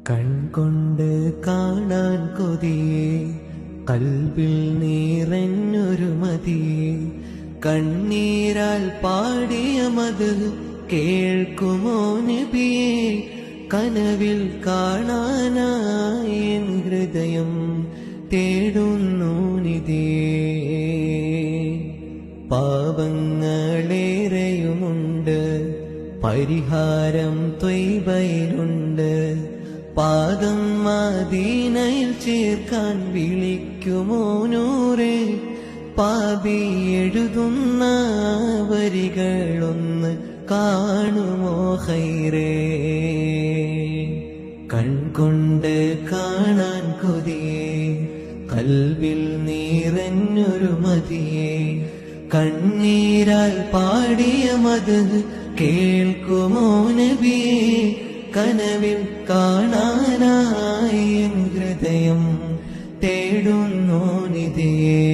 കൺകൊണ്ട് കാണാൻ കൊതിയേ, കൽബിൽ നിറഞ്ഞൊരു മതിയേ, കണ്ണീരാൽ പാടിയ മത് കേൾക്കുമോ നബിയേ, കനവിൽ കാണാനായി എൻ ഹൃദയം തേടുന്നു നിധിയേ. പാവങ്ങളേറെയുമുണ്ട്, പരിഹാരം ത്വയ്ബയിലുണ്ട്, പാദം മദീനയിൽ ചേർക്കാൻ വിളിക്കുമോ നൂറേ, പാപി എഴുതുന്ന വരികളൊന്ന് കാണുമോ ഖൈറേ. കൺകൊണ്ട് കാണാൻ കൊതിയേ, കൽബിൽ നിറഞ്ഞൊരു മതിയേ, കണ്ണീരാൽ പാടിയ മത് കേൾക്കുമോ നബിയേ, കനവിൽ കാണാനായി എൻ ഹൃദയം തേടുന്നു നിധിയേ.